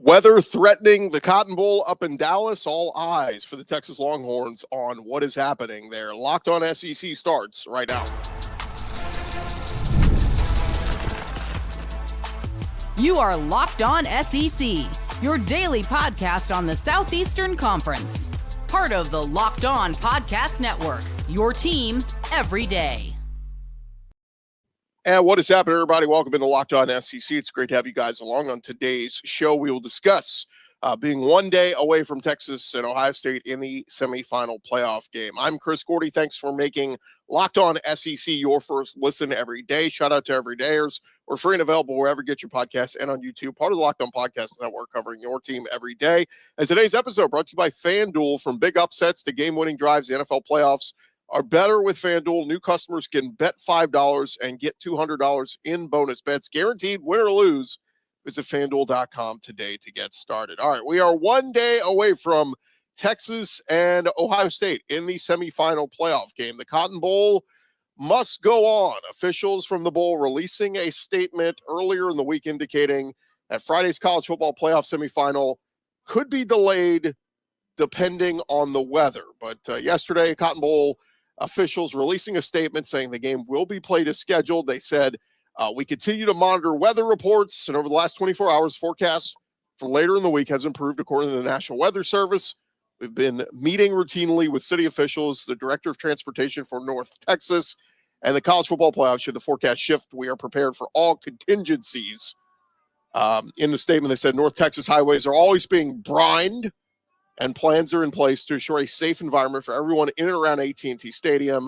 Weather threatening the Cotton Bowl up in Dallas. All eyes for the Texas Longhorns on what is happening there. Locked On SEC starts right now. You are Locked On SEC, your daily podcast on the Southeastern Conference. Part of the Locked On Podcast Network, your team every day. And what is happening, everybody? Welcome into Locked On SEC. It's great to have you guys along. On today's show, we will discuss being one day away from Texas and Ohio State in the semifinal playoff game. I'm Chris Gordy. Thanks for making Locked On SEC your first listen every day. Shout out to everydayers. We're free and available wherever you get your podcasts and on YouTube. Part of the Locked On Podcast Network, covering your team every day. And today's episode brought to you by FanDuel. From big upsets to game-winning drives, the NFL playoffs are better with FanDuel. New customers can bet $5 and get $200 in bonus bets, guaranteed win or lose. Visit FanDuel.com today to get started. All right, we are one day away from Texas and Ohio State in the semifinal playoff game. The Cotton Bowl must go on. Officials from the bowl releasing a statement earlier in the week indicating that Friday's college football playoff semifinal could be delayed depending on the weather. But yesterday, Cotton Bowl officials releasing a statement saying the game will be played as scheduled. They said, we continue to monitor weather reports, and over the last 24 hours, forecast for later in the week has improved according to the National Weather Service. We've been meeting routinely with city officials, the director of transportation for North Texas, and the college football playoffs. Should the forecast shift, we are prepared for all contingencies. In the statement, they said North Texas highways are always being brined, and plans are in place to ensure a safe environment for everyone in and around AT&T Stadium.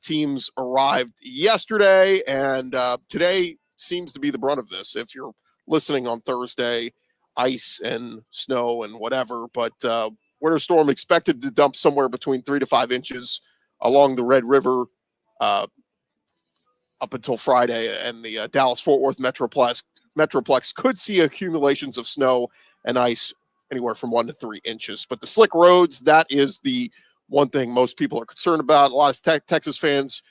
Teams arrived yesterday, and today seems to be the brunt of this. If you're listening on Thursday, ice and snow and whatever, but winter storm expected to dump somewhere between 3 to 5 inches along the Red River up until Friday, and the Dallas-Fort Worth Metroplex could see accumulations of snow and ice anywhere from 1 to 3 inches. But the slick roads, that is the one thing most people are concerned about. A lot of Texas fans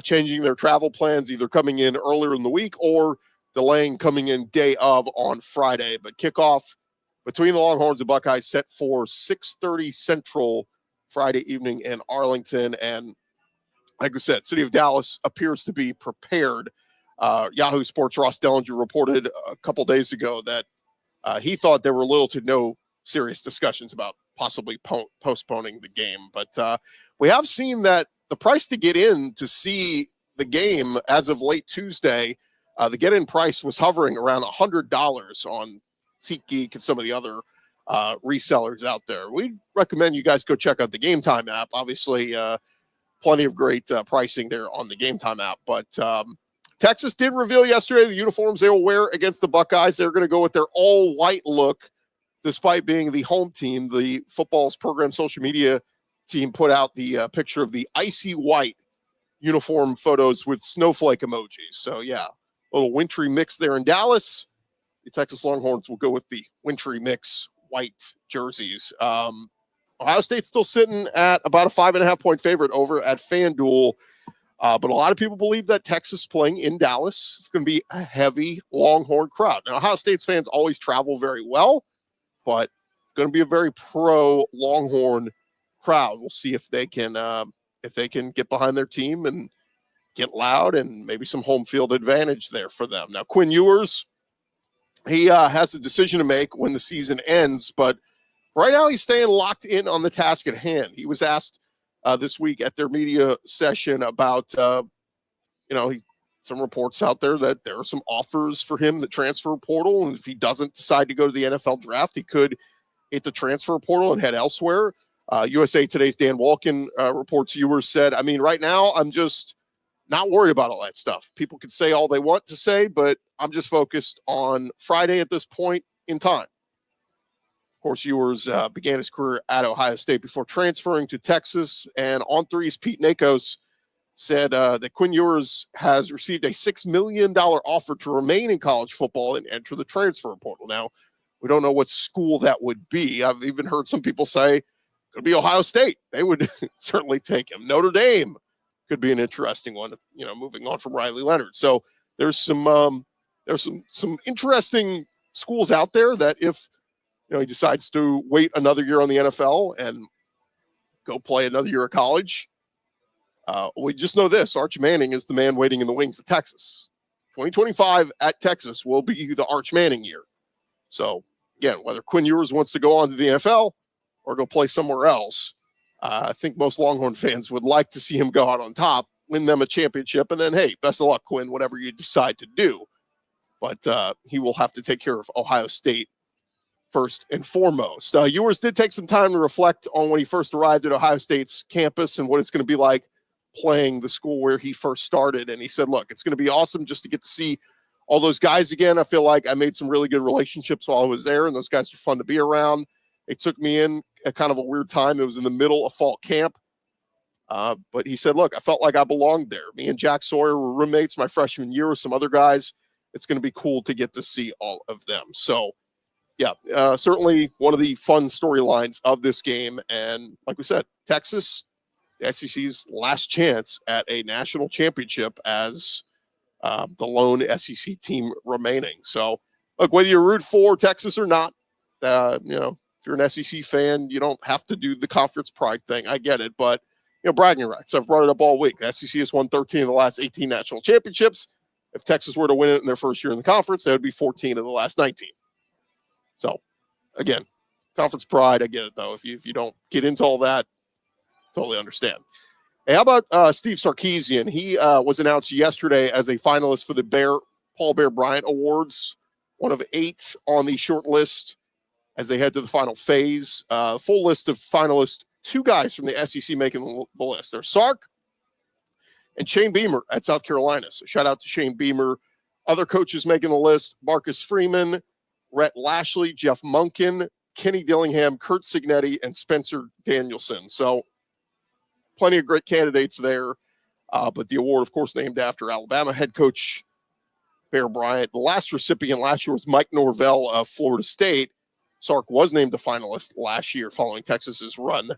changing their travel plans, either coming in earlier in the week or delaying coming in day of on Friday. But kickoff between the Longhorns and Buckeyes set for 6:30 Central Friday evening in Arlington. And like I said, City of Dallas appears to be prepared. Yahoo Sports' Ross Dellinger reported a couple days ago that he thought there were little to no serious discussions about possibly postponing the game. But we have seen that the price to get in to see the game as of late Tuesday, the get-in price was hovering around $100 on SeatGeek and some of the other resellers out there. We recommend you guys go check out the Game Time app. Obviously, plenty of great pricing there on the Game Time app. But Texas did reveal yesterday the uniforms they will wear against the Buckeyes. They're going to go with their all-white look, despite being the home team. The football's program social media team put out the picture of the icy white uniform photos with snowflake emojis. So, yeah, a little wintry mix there in Dallas. The Texas Longhorns will go with the wintry mix white jerseys. Ohio State's still sitting at about a 5.5-point favorite over at FanDuel. But a lot of people believe that Texas playing in Dallas is going to be a heavy Longhorn crowd. Now, Ohio State's fans always travel very well, but going to be a very pro Longhorn crowd. We'll see if they can get behind their team and get loud, and maybe some home field advantage there for them. Now, Quinn Ewers, he has a decision to make when the season ends, but right now he's staying locked in on the task at hand. He was asked this week at their media session about, some reports out there that there are some offers for him, the transfer portal. And if he doesn't decide to go to the NFL draft, he could hit the transfer portal and head elsewhere. USA Today's Dan Walken reports Ewers said, right now I'm just not worried about all that stuff. People can say all they want to say, but I'm just focused on Friday at this point in time. Of course, Ewers began his career at Ohio State before transferring to Texas. And On Three's Pete Nakos said that Quinn Ewers has received a $6 million offer to remain in college football and enter the transfer portal. Now, we don't know what school that would be. I've even heard some people say it could be Ohio State. They would certainly take him. Notre Dame could be an interesting one, moving on from Riley Leonard. So there's some interesting schools out there that if he decides to wait another year on the NFL and go play another year of college, we just know this: Arch Manning is the man waiting in the wings at Texas. 2025 at Texas will be the Arch Manning year. So again, whether Quinn Ewers wants to go on to the NFL or go play somewhere else, I think most Longhorn fans would like to see him go out on top, win them a championship, and then, hey, best of luck, Quinn, whatever you decide to do. But he will have to take care of Ohio State first and foremost. Ewers did take some time to reflect on when he first arrived at Ohio State's campus and what it's going to be like playing the school where he first started. And he said, look, it's going to be awesome just to get to see all those guys again. I feel like I made some really good relationships while I was there, and those guys are fun to be around. They took me in at kind of a weird time. It was in the middle of fall camp. But he said, look, I felt like I belonged there. Me and Jack Sawyer were roommates my freshman year with some other guys. It's going to be cool to get to see all of them. So, yeah, certainly one of the fun storylines of this game. And like we said, Texas, the SEC's last chance at a national championship as the lone SEC team remaining. So, look, whether you root for Texas or not, if you're an SEC fan, you don't have to do the conference pride thing. I get it, but bragging rights. I've brought it up all week. The SEC has won 13 of the last 18 national championships. If Texas were to win it in their first year in the conference, that would be 14 of the last 19. So, again, conference pride. I get it, though. If you don't get into all that, totally understand. Hey, how about Steve Sarkisian? He was announced yesterday as a finalist for the Bear Bryant Awards, one of 8 on the short list as they head to the final phase. Full list of finalists, 2 guys from the SEC making the list. There's Sark and Shane Beamer at South Carolina. So shout out to Shane Beamer. Other coaches making the list: Marcus Freeman, Rhett Lashley, Jeff Munkin, Kenny Dillingham, Kurt Signetti, and Spencer Danielson. So plenty of great candidates there. But the award, of course, named after Alabama head coach Bear Bryant. The last recipient last year was Mike Norvell of Florida State. Sark was named a finalist last year following Texas's run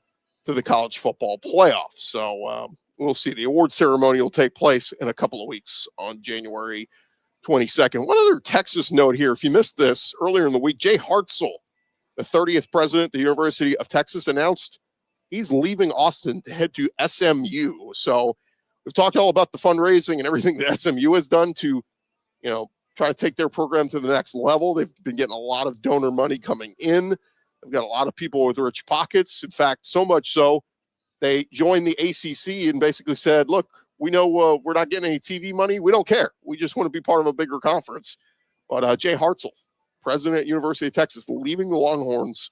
to the college football playoff. So we'll see. The award ceremony will take place in a couple of weeks on January 22nd. One other Texas note here. If you missed this earlier in the week, Jay Hartzell, the 30th president of the University of Texas, announced he's leaving Austin to head to SMU. So we've talked all about the fundraising and everything that SMU has done to, try to take their program to the next level. They've been getting a lot of donor money coming in. They've got a lot of people with rich pockets. In fact, so much so, they joined the ACC and basically said, look, we know we're not getting any TV money. We don't care. We just want to be part of a bigger conference. But Jay Hartzell, president at University of Texas, leaving the Longhorns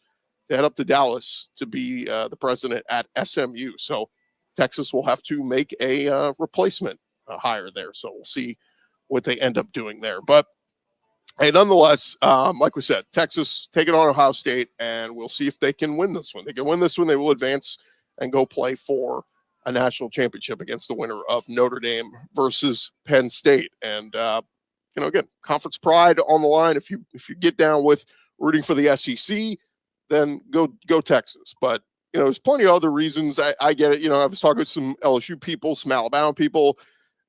to head up to Dallas to be the president at SMU. So Texas will have to make a replacement hire there. So we'll see what they end up doing there. But hey, nonetheless, like we said, Texas taking on Ohio State, and we'll see if they can win this one. They can win this one, they will advance and go play for a national championship against the winner of Notre Dame versus Penn State. And again, conference pride on the line. If you get down with rooting for the SEC, then go Texas. But there's plenty of other reasons. I get it. I was talking with some LSU people, some Alabama people,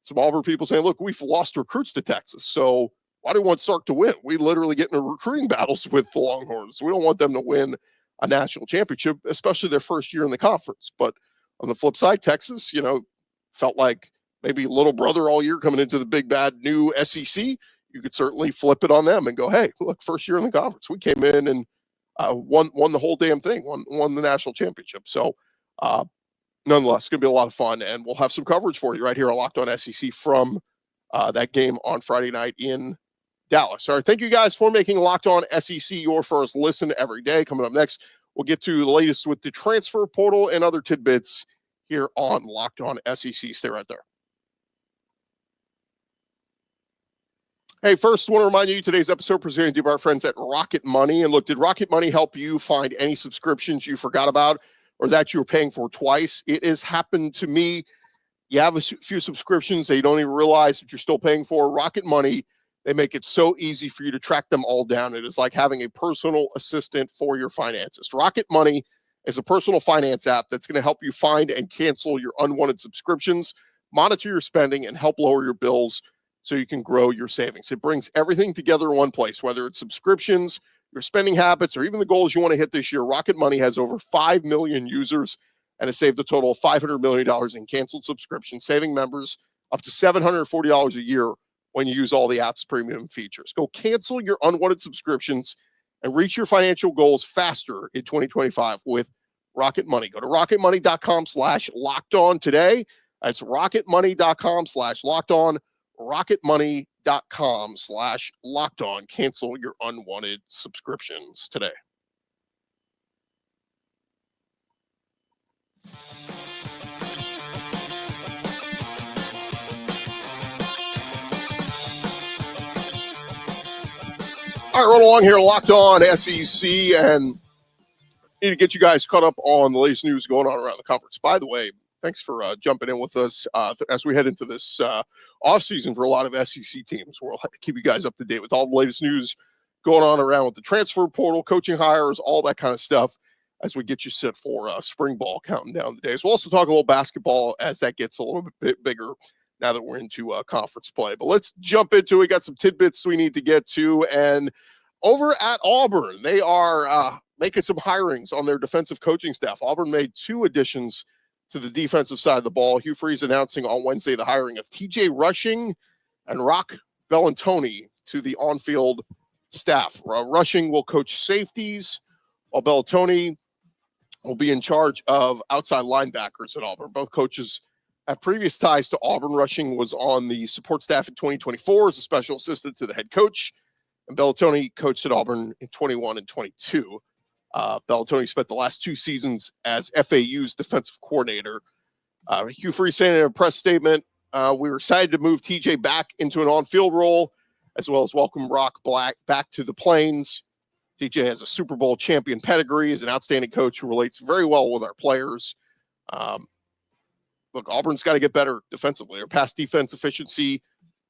some Auburn people saying, look, we've lost recruits to Texas, so why do we want Sark to win? We literally get into recruiting battles with the Longhorns. We don't want them to win a national championship, especially their first year in the conference. But on the flip side, Texas, felt like maybe little brother all year coming into the big bad new SEC. You could certainly flip it on them and go, hey, look, first year in the conference, we came in and won the whole damn thing, won the national championship. So nonetheless, it's going to be a lot of fun, and we'll have some coverage for you right here on Locked On SEC from that game on Friday night in Dallas. All right, thank you guys for making Locked On SEC your first listen every day. Coming up next, we'll get to the latest with the transfer portal and other tidbits here on Locked On SEC. Stay right there. Hey, first, I want to remind you today's episode presented to you by our friends at Rocket Money. And look, did Rocket Money help you find any subscriptions you forgot about or that you were paying for twice? It has happened to me. You have a few subscriptions that you don't even realize that you're still paying for. Rocket Money, they make it so easy for you to track them all down. It is like having a personal assistant for your finances. Rocket Money is a personal finance app that's going to help you find and cancel your unwanted subscriptions, monitor your spending, and help lower your bills so you can grow your savings. It brings everything together in one place, whether it's subscriptions, your spending habits, or even the goals you want to hit this year. Rocket Money has over 5 million users and has saved a total of $500 million in canceled subscriptions, saving members up to $740 a year when you use all the app's premium features. Go cancel your unwanted subscriptions and reach your financial goals faster in 2025 with Rocket Money. Go to rocketmoney.com/lockedon today. That's rocketmoney.com/lockedon. rocketmoney.com/lockedon. Cancel your unwanted subscriptions today. All right, run along here, Locked On SEC, and need to get you guys caught up on the latest news going on around the conference. By the way, thanks for jumping in with us as we head into this offseason for a lot of SEC teams. We'll keep you guys up to date with all the latest news going on around with the transfer portal, coaching hires, all that kind of stuff as we get you set for spring ball counting down the days. We'll also talk a little basketball as that gets a little bit bigger now that we're into conference play. But let's jump into it. We got some tidbits we need to get to. And over at Auburn, they are making some hirings on their defensive coaching staff. Auburn made 2 additions to the defensive side of the ball. Hugh Freeze announcing on Wednesday the hiring of TJ Rushing and Rock Bellantoni to the on-field staff. Rushing will coach safeties, while Bellantoni will be in charge of outside linebackers at Auburn. Both coaches have previous ties to Auburn. Rushing was on the support staff in 2024 as a special assistant to the head coach, and Bellantoni coached at Auburn in 21 and 22. Bellantoni spent the last 2 seasons as FAU's defensive coordinator. Hugh Freeze saying in a press statement, we were excited to move TJ back into an on-field role, as well as welcome Rock Black back to the Plains. TJ has a Super Bowl champion pedigree, is an outstanding coach who relates very well with our players. Look, Auburn's got to get better defensively. Their pass defense efficiency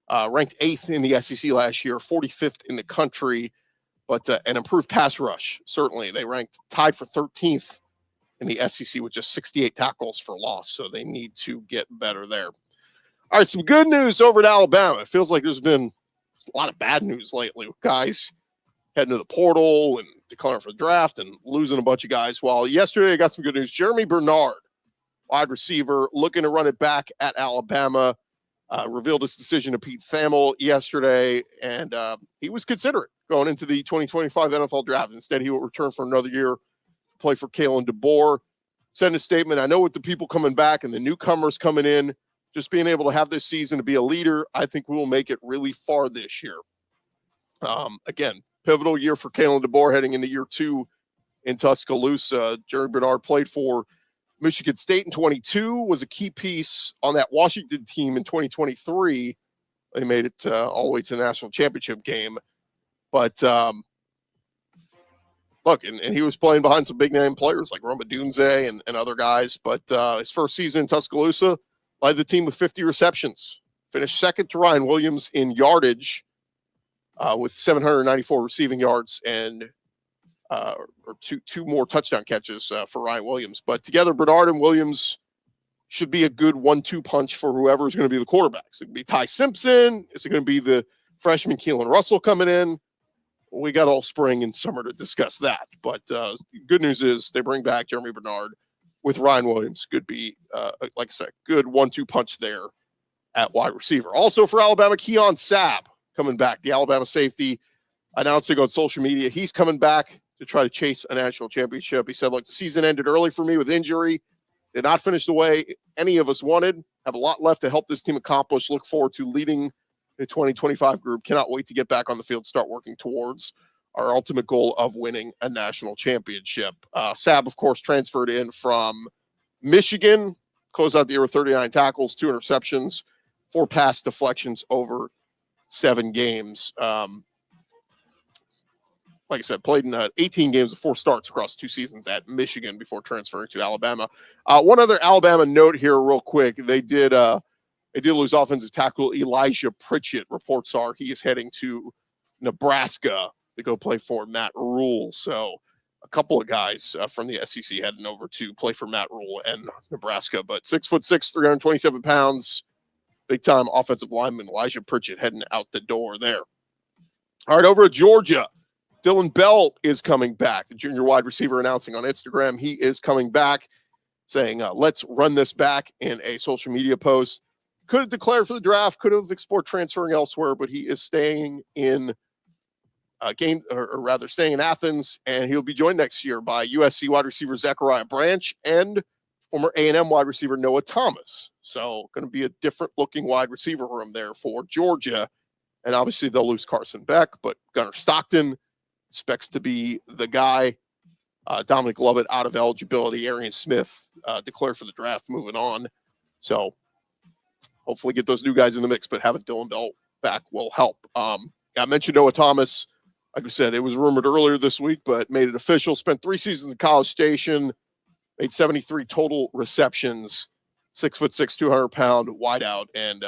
ranked 8th in the SEC last year, 45th in the country, but an improved pass rush. Certainly, they ranked tied for 13th in the SEC with just 68 tackles for loss, so they need to get better there. All right, some good news over at Alabama. It feels like there's been a lot of bad news lately with guys heading to the portal and declaring for the draft and losing a bunch of guys. Well, yesterday I got some good news. Jeremy Bernard, wide receiver, looking to run it back at Alabama, revealed his decision to Pete Thamel yesterday, and he was considerate going into the 2025 NFL draft. Instead, he will return for another year to play for Kalen DeBoer. Send a statement, I know with the people coming back and the newcomers coming in, just being able to have this season to be a leader, I think we will make it really far this year. Again, pivotal year for Kalen DeBoer heading into year 2 in Tuscaloosa. Jeremy Bernard played for Michigan State in 22, was a key piece on that Washington team in 2023. They made it all the way to the national championship game. But look, and he was playing behind some big name players like Roma Dunze and other guys. But his first season in Tuscaloosa led the team with 50 receptions, finished second to Ryan Williams in yardage with 794 receiving yards and or two more touchdown catches for Ryan Williams. But together, Bernard and Williams should be a good 1-2 punch for whoever is going to be the quarterbacks. It could be Ty Simpson. Is it going to be the freshman Keelan Russell coming in? We got all spring and summer to discuss that. But good news is they bring back Jeremy Bernard with Ryan Williams. Could be, like I said, good 1-2 punch there at wide receiver. Also for Alabama, Keon Sabb coming back. The Alabama safety announcing on social media he's coming back to try to chase a national championship. He said, look, the season ended early for me with injury. Did not finish the way any of us wanted. Have a lot left to help this team accomplish. Look forward to leading the 2025 group. Cannot wait to get back on the field, start working towards our ultimate goal of winning a national championship. Sabb, of course, transferred in from Michigan, closed out the year with 39 tackles, 2 interceptions, 4 pass deflections over 7 games. Like I said, played in 18 games with 4 starts across 2 seasons at Michigan before transferring to Alabama. One other Alabama note here real quick. They did lose offensive tackle Elijah Pritchett. Reports are he is heading to Nebraska to go play for Matt Rule. So a couple of guys from the SEC heading over to play for Matt Rule and Nebraska. But 6'6", 327 pounds, big-time offensive lineman Elijah Pritchett heading out the door there. All right, over at Georgia, Dylan Bell is coming back. The junior wide receiver announcing on Instagram he is coming back, saying, let's run this back in a social media post. Could have declared for the draft, could have explored transferring elsewhere, but he is staying in staying in Athens, and he'll be joined next year by USC wide receiver Zachariah Branch and former A&M wide receiver Noah Thomas. So going to be a different looking wide receiver room there for Georgia. And obviously they'll lose Carson Beck, but Gunnar Stockton expects to be the guy. Dominic Lovett out of eligibility. Arian Smith declared for the draft, moving on. So hopefully get those new guys in the mix, but having Dylan Bell back will help. I mentioned Noah Thomas. Like I said, it was rumored earlier this week, but made it official. Spent 3 seasons in College Station, made 73 total receptions, 6'6", 200-pound wideout, and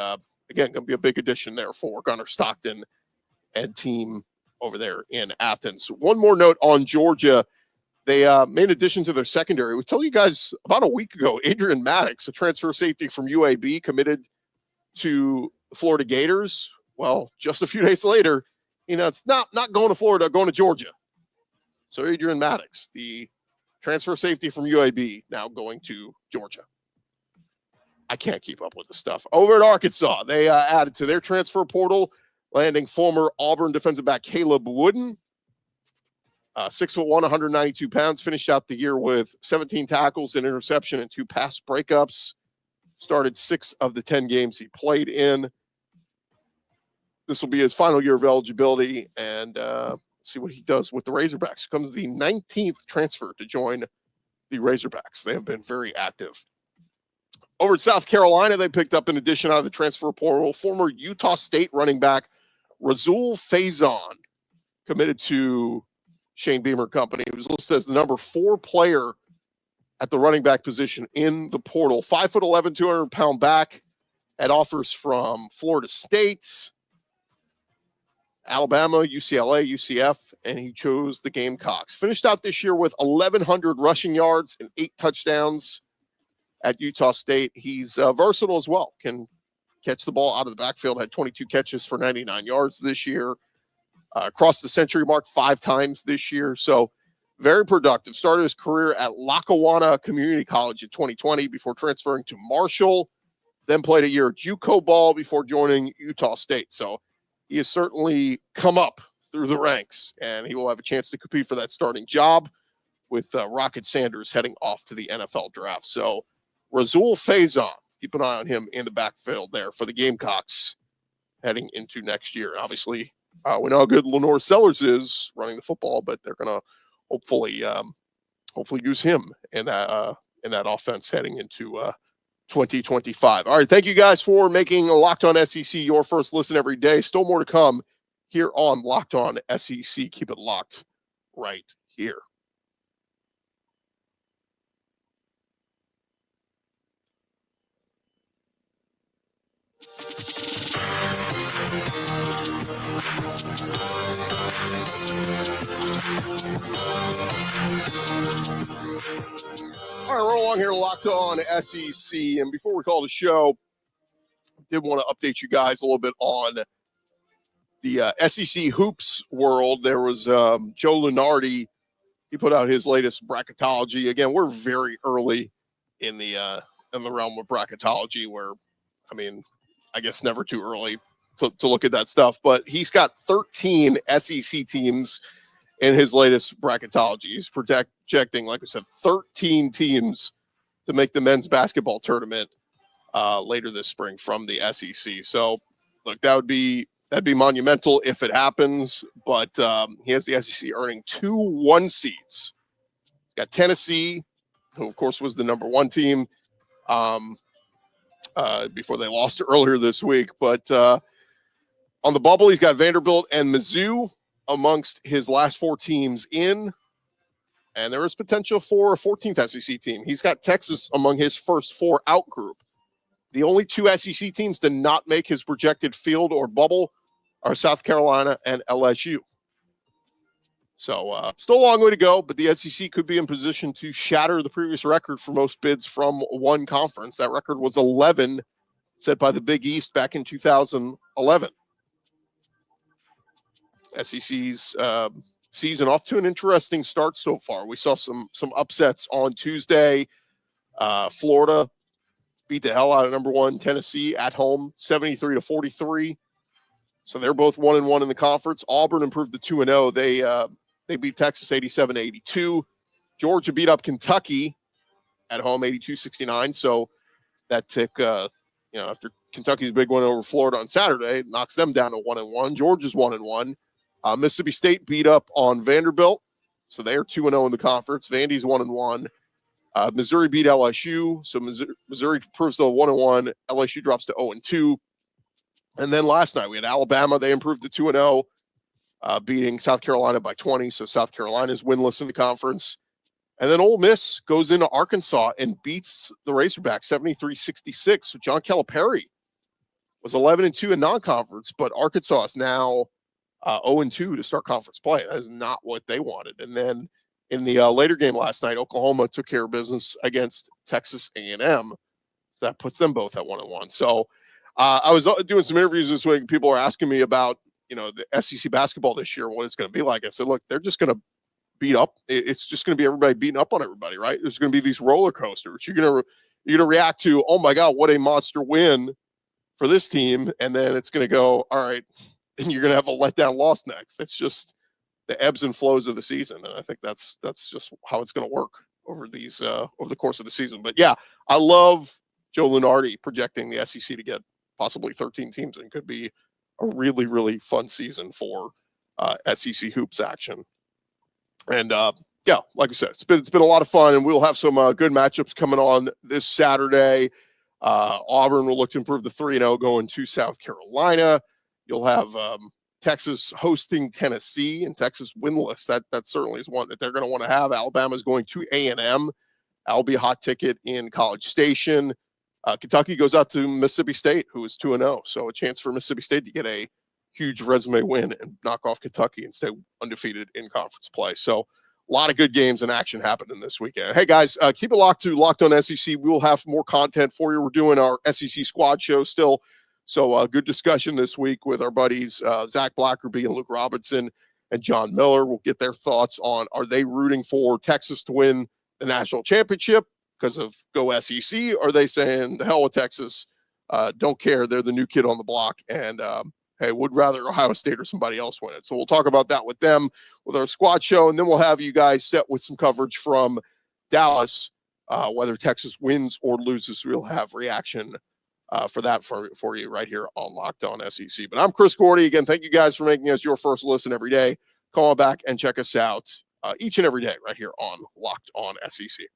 again, going to be a big addition there for Gunnar Stockton and team over there in Athens. One more note on Georgia. They made an addition to their secondary. We told you guys about a week ago, Adrian Maddox, a transfer safety from UAB, committed to the Florida Gators. Well, just a few days later, it's not going to Florida, going to Georgia. So Adrian Maddox, the transfer safety from UAB, now going to Georgia. I can't keep up with this stuff. Over at Arkansas, they added to their transfer portal, landing former Auburn defensive back Caleb Wooden. 6'1", 192 pounds, finished out the year with 17 tackles, an interception, and 2 pass breakups. Started 6 of the 10 games he played in. This will be his final year of eligibility, and see what he does with the Razorbacks. Becomes the 19th transfer to join the Razorbacks. They have been very active. Over at South Carolina, they picked up an addition out of the transfer portal, former Utah State running back Razul Faison, committed to Shane Beamer Company. He was listed as the number 4 player at the running back position in the portal. 5'11", 200-pound back, had offers from Florida State, Alabama, UCLA, UCF, and he chose the Gamecocks. Finished out this year with 1,100 rushing yards and 8 touchdowns at Utah State. He's versatile as well, can catch the ball out of the backfield, had 22 catches for 99 yards this year. Crossed the century mark 5 times this year. So very productive. Started his career at Lackawanna Community College in 2020 before transferring to Marshall. Then played a year at JUCO ball before joining Utah State. So he has certainly come up through the ranks, and he will have a chance to compete for that starting job with Rocket Sanders heading off to the NFL draft. So Razul Faison, keep an eye on him in the backfield there for the Gamecocks heading into next year. Obviously, we know how good Lenore Sellers is running the football, but they're going to hopefully use him in that offense heading into 2025. All right, thank you guys for making Locked On SEC your first listen every day. Still more to come here on Locked On SEC. Keep it locked right here. All right, we're along here Locked On SEC, and before we call the show, I did want to update you guys a little bit on the SEC hoops world. There was Joe Lunardi. He put out his latest bracketology. Again, we're very early in the realm of bracketology, where, I mean, I guess never too early to look at that stuff. But he's got 13 SEC teams in his latest bracketology. He's projecting, like I said, 13 teams to make the men's basketball tournament later this spring from the SEC. So, look, that'd be monumental if it happens. But he has the SEC earning 2 1 seeds. He's got Tennessee, who of course was the number 1 team before they lost earlier this week. But on the bubble, he's got Vanderbilt and Mizzou amongst his last 4 teams in, and there is potential for a 14th SEC team. He's got Texas among his first 4 out group. The only 2 SEC teams to not make his projected field or bubble are South Carolina and LSU. So still a long way to go, but the SEC could be in position to shatter the previous record for most bids from one conference. That record was 11 set by the Big East back in 2011. SEC's season off to an interesting start so far. We saw some upsets on Tuesday. Florida beat the hell out of number 1 Tennessee at home, 73-43. So they're both 1-1 in the conference. Auburn improved to 2-0. They beat Texas 87-82. Georgia beat up Kentucky at home 82-69. So that took after Kentucky's big win over Florida on Saturday, it knocks them down to 1-1. Georgia's 1-1. Mississippi State beat up on Vanderbilt, so they are 2-0 in the conference. Vandy's 1-1. Missouri beat LSU, so Missouri proves to 1-1. LSU drops to 0-2. And then last night we had Alabama. They improved to 2-0, beating South Carolina by 20. So South Carolina's winless in the conference. And then Ole Miss goes into Arkansas and beats the Razorbacks 73-66. So John Calipari was 11-2 in non-conference, but Arkansas is now 0-2 to start conference play. That is not what they wanted. And then in the later game last night, Oklahoma took care of business against Texas A&M. So that puts them both at 1-1. So I was doing some interviews this week. People are asking me about, the SEC basketball this year and what it's going to be like. I said, look, they're just going to beat up. It's just going to be everybody beating up on everybody, right? There's going to be these roller coasters. You're going to react to, oh my God, what a monster win for this team. And then it's going to go, all right, and you're going to have a letdown loss next. It's just the ebbs and flows of the season. And I think that's just how it's going to work over the course of the season. But yeah, I love Joe Lunardi projecting the SEC to get possibly 13 teams, and could be a really, really fun season for SEC hoops action. And yeah, like I said, it's been a lot of fun, and we'll have some good matchups coming on this Saturday. Auburn will look to improve the 3-0 going to South Carolina. You'll have Texas hosting Tennessee, and Texas winless. That certainly is one that they're going to want to have. Alabama's going to A&M. That'll be a hot ticket in College Station. Kentucky goes out to Mississippi State, who is 2-0. So a chance for Mississippi State to get a huge resume win and knock off Kentucky and stay undefeated in conference play. So a lot of good games and action happening this weekend. Hey guys, keep it locked to Locked On SEC. We will have more content for you. We're doing our SEC squad show still. So good discussion this week with our buddies, Zach Blackerby and Luke Robinson and John Miller. We'll get their thoughts on, are they rooting for Texas to win the national championship because of Go SEC? Or are they saying, the hell with Texas, don't care, they're the new kid on the block, and hey, would rather Ohio State or somebody else win it? So we'll talk about that with them, with our squad show, and then we'll have you guys set with some coverage from Dallas, whether Texas wins or loses. We'll have reaction for that for you right here on Locked On SEC. But I'm Chris Gordy. Again, thank you guys for making us your first listen every day. Come on back and check us out each and every day right here on Locked On SEC.